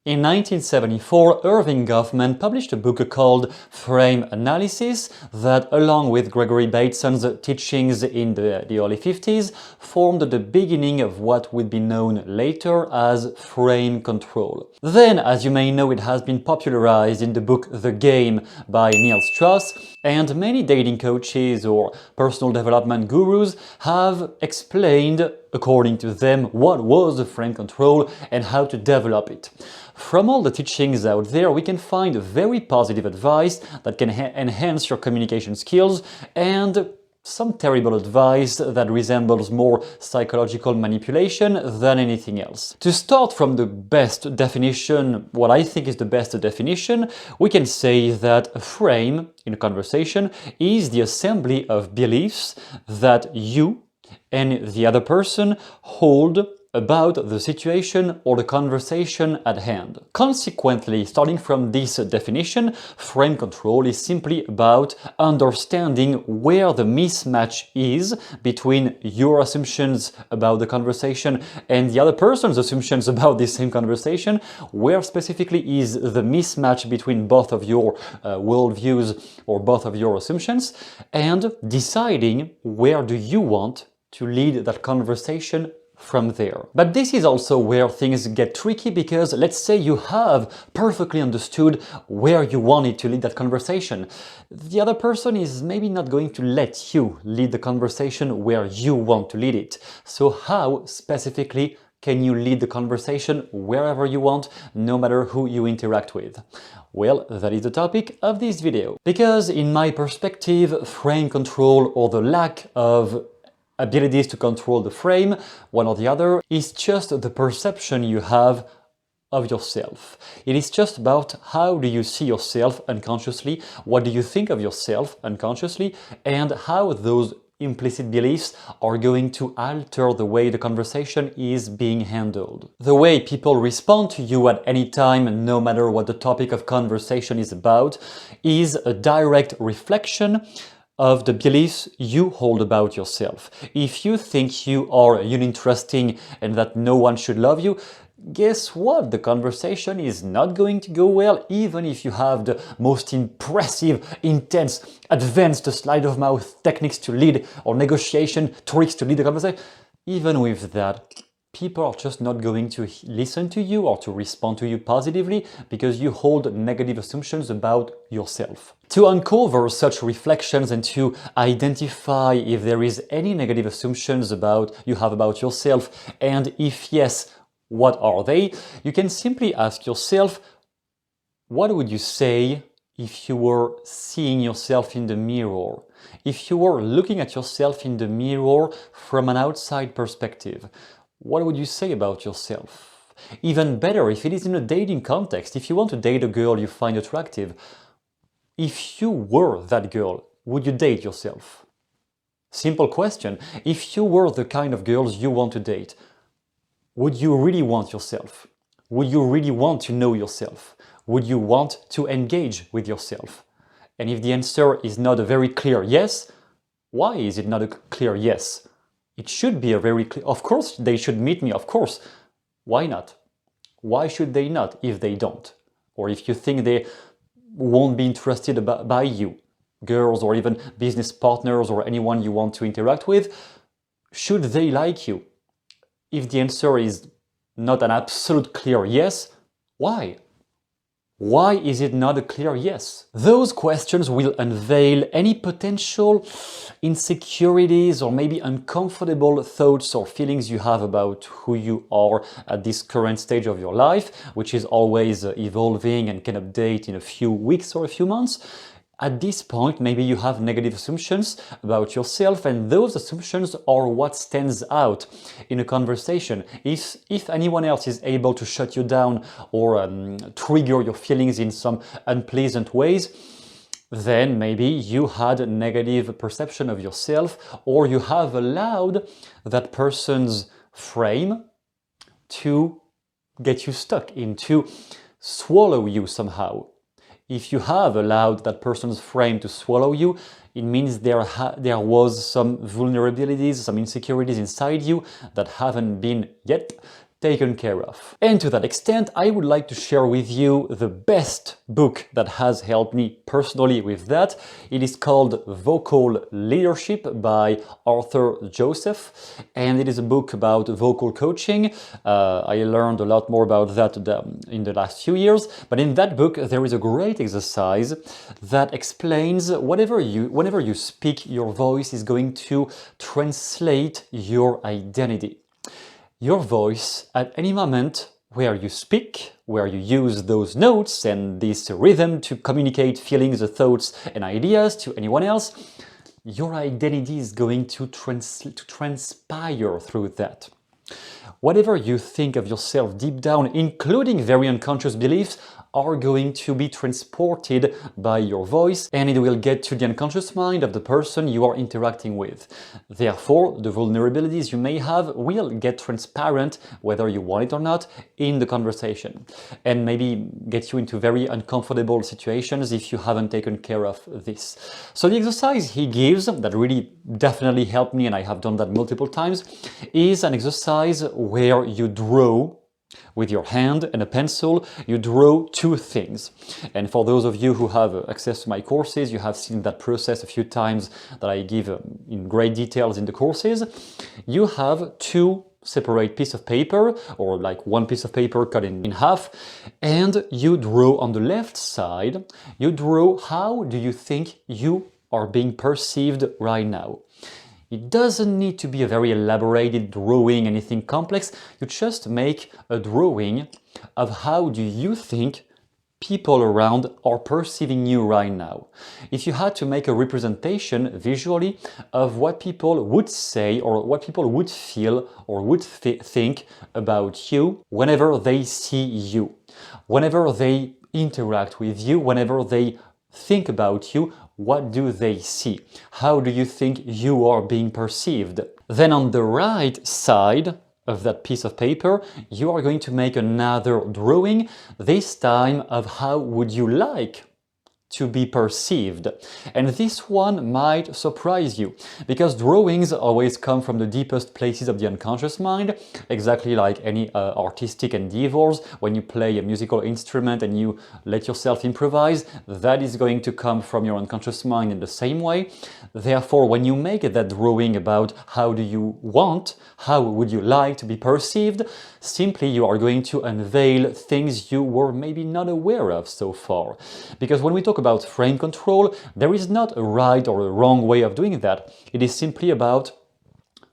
In 1974, Irving Goffman published a book called Frame Analysis that, along with Gregory Bateson's teachings in the early 50s, formed the beginning of what would be known later as frame control. Then, as you may know, it has been popularized in the book The Game by Neil Strauss, and many dating coaches or personal development gurus have explained, according to them, what was the frame control and how to develop it. From all the teachings out there, we can find very positive advice that can enhance your communication skills, and some terrible advice that resembles more psychological manipulation than anything else. To start from the best definition, what I think is the best definition, we can say that a frame in a conversation is the assembly of beliefs that you and the other person hold about the situation or the conversation at hand. Consequently, starting from this definition, frame control is simply about understanding where the mismatch is between your assumptions about the conversation and the other person's assumptions about the same conversation, where specifically is the mismatch between both of your worldviews or both of your assumptions, and deciding where do you want to lead that conversation from there. But this is also where things get tricky, because let's say you have perfectly understood where you wanted to lead that conversation. The other person is maybe not going to let you lead the conversation where you want to lead it. So how specifically can you lead the conversation wherever you want, no matter who you interact with? Well, that is the topic of this video. Because in my perspective, frame control, or the lack of abilities to control the frame, one or the other, is just the perception you have of yourself. It is just about how do you see yourself unconsciously, what do you think of yourself unconsciously, and how those implicit beliefs are going to alter the way the conversation is being handled. The way people respond to you at any time, no matter what the topic of conversation is about, is a direct reflection of the beliefs you hold about yourself. If you think you are uninteresting and that no one should love you, guess what? The conversation is not going to go well, even if you have the most impressive, intense, advanced sleight of mouth techniques to lead, or negotiation tricks to lead the conversation. Even with that, people are just not going to listen to you or to respond to you positively, because you hold negative assumptions about yourself. To uncover such reflections and to identify if there is any negative assumptions you have about yourself, and if yes, what are they, you can simply ask yourself, what would you say if you were seeing yourself in the mirror? If you were looking at yourself in the mirror from an outside perspective, what would you say about yourself? Even better, if it is in a dating context, if you want to date a girl you find attractive, if you were that girl, would you date yourself? Simple question. If you were the kind of girls you want to date, would you really want yourself? Would you really want to know yourself? Would you want to engage with yourself? And if the answer is not a very clear yes, why is it not a clear yes? It should be a very clear, of course they should meet me, of course. Why not? Why should they not if they don't? Or if you think they won't be interested by you, girls or even business partners or anyone you want to interact with, should they like you? If the answer is not an absolute clear yes, why? Why is it not a clear yes? Those questions will unveil any potential insecurities or maybe uncomfortable thoughts or feelings you have about who you are at this current stage of your life, which is always evolving and can update in a few weeks or a few months. At this point, maybe you have negative assumptions about yourself, and those assumptions are what stands out in a conversation. If anyone else is able to shut you down or trigger your feelings in some unpleasant ways, then maybe you had a negative perception of yourself, or you have allowed that person's frame to get you stuck, to swallow you somehow. If you have allowed that person's frame to swallow you, it means there was some vulnerabilities, some insecurities inside you that haven't been yet taken care of. And to that extent, I would like to share with you the best book that has helped me personally with that. It is called Vocal Leadership by Arthur Joseph, and it is a book about vocal coaching. I learned a lot more about that in the last few years, but in that book there is a great exercise that explains whenever you speak, your voice is going to translate your identity. Your voice, at any moment where you speak, where you use those notes and this rhythm to communicate feelings, thoughts and ideas to anyone else, your identity is going to transpire through that. Whatever you think of yourself deep down, including very unconscious beliefs, are going to be transported by your voice, and it will get to the unconscious mind of the person you are interacting with. Therefore, the vulnerabilities you may have will get transparent, whether you want it or not, in the conversation, and maybe get you into very uncomfortable situations if you haven't taken care of this. So the exercise he gives that really definitely helped me, and I have done that multiple times, is an exercise where you draw with your hand and a pencil. You draw two things. And for those of you who have access to my courses, you have seen that process a few times that I give in great details in the courses. You have two separate pieces of paper, or like one piece of paper cut in half, and you draw on the left side, you draw how do you think you are being perceived right now. It doesn't need to be a very elaborated drawing, anything complex. You just make a drawing of how do you think people around are perceiving you right now. If you had to make a representation visually of what people would say or what people would feel or would think about you whenever they see you, whenever they interact with you, whenever they think about you, what do they see? How do you think you are being perceived? Then on the right side of that piece of paper, you are going to make another drawing, this time of how would you like to be perceived. And this one might surprise you, because drawings always come from the deepest places of the unconscious mind, exactly like any artistic endeavors. When you play a musical instrument and you let yourself improvise, that is going to come from your unconscious mind in the same way. Therefore, when you make that drawing about how do you want, how would you like to be perceived, simply you are going to unveil things you were maybe not aware of so far. Because when we talk about frame control, there is not a right or a wrong way of doing that. It is simply about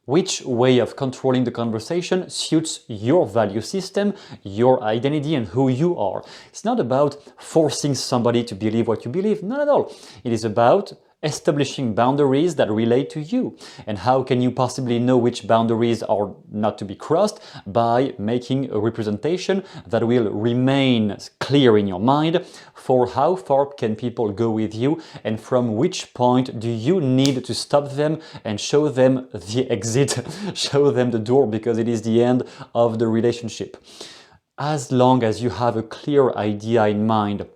which way of controlling the conversation suits your value system, your identity, and who you are. It's not about forcing somebody to believe what you believe, not at all. It is about establishing boundaries that relate to you. And how can you possibly know which boundaries are not to be crossed? By making a representation that will remain clear in your mind for how far can people go with you, and from which point do you need to stop them and show them the exit, show them the door, because it is the end of the relationship. As long as you have a clear idea in mind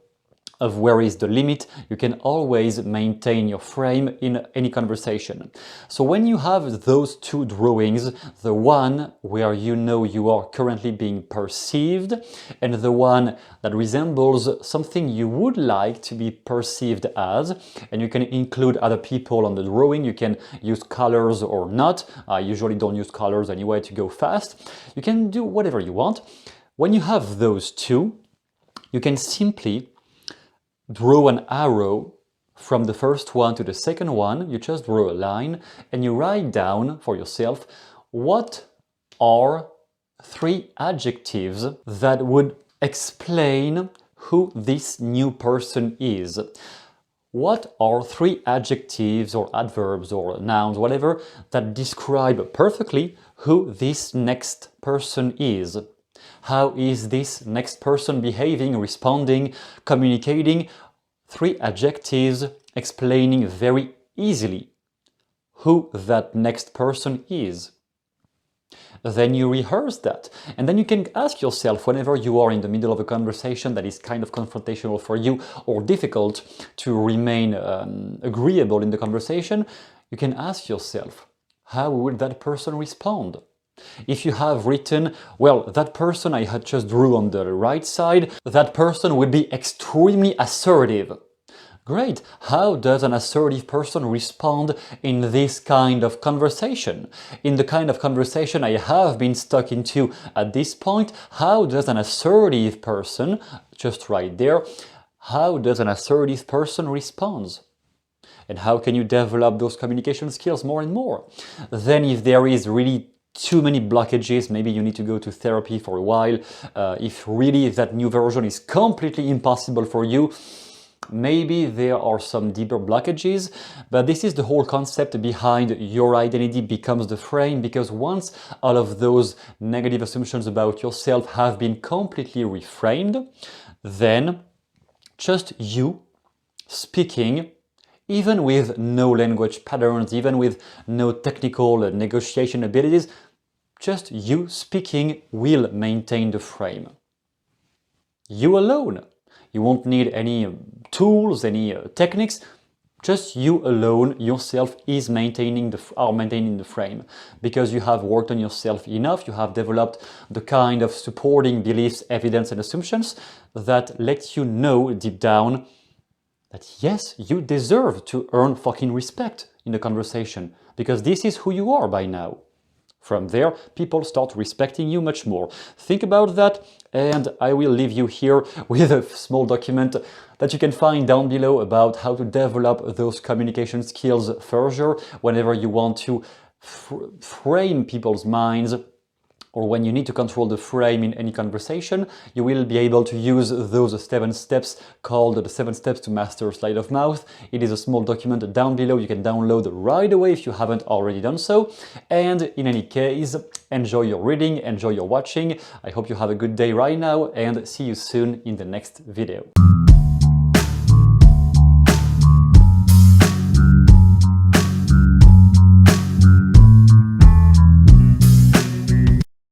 of where is the limit, you can always maintain your frame in any conversation. So when you have those two drawings, the one where you know you are currently being perceived, and the one that resembles something you would like to be perceived as, and you can include other people on the drawing, you can use colors or not. I usually don't use colors anyway to go fast. You can do whatever you want. When you have those two, you can simply draw an arrow from the first one to the second one. You just draw a line and you write down for yourself what are three adjectives that would explain who this new person is. What are three adjectives or adverbs or nouns, whatever, that describe perfectly who this next person is? How is this next person behaving, responding, communicating? Three adjectives explaining very easily who that next person is. Then you rehearse that, and then you can ask yourself, whenever you are in the middle of a conversation that is kind of confrontational for you or difficult to remain agreeable in the conversation, you can ask yourself, how would that person respond? If you have written, well, that person I had just drew on the right side, that person would be extremely assertive. Great. How does an assertive person respond in this kind of conversation? In the kind of conversation I have been stuck into at this point, how does an assertive person, just right there, how does an assertive person respond? And how can you develop those communication skills more and more? Then if there is really too many blockages, maybe you need to go to therapy for a while. If really that new version is completely impossible for you, maybe there are some deeper blockages, but this is the whole concept behind your identity becomes the frame, because once all of those negative assumptions about yourself have been completely reframed, then just you speaking, even with no language patterns, even with no technical negotiation abilities, just you speaking will maintain the frame. You alone. You won't need any tools, any techniques. Just you alone, yourself, is maintaining the frame, because you have worked on yourself enough. You have developed the kind of supporting beliefs, evidence, and assumptions that let you know deep down that yes, you deserve to earn fucking respect in the conversation, because this is who you are by now. From there, people start respecting you much more. Think about that, and I will leave you here with a small document that you can find down below about how to develop those communication skills further whenever you want to frame people's minds, or when you need to control the frame in any conversation. You will be able to use those 7 steps called the 7 steps to master sleight of mouth. It is a small document down below you can download right away if you haven't already done so. And in any case, enjoy your reading, enjoy your watching. I hope you have a good day right now, and see you soon in the next video.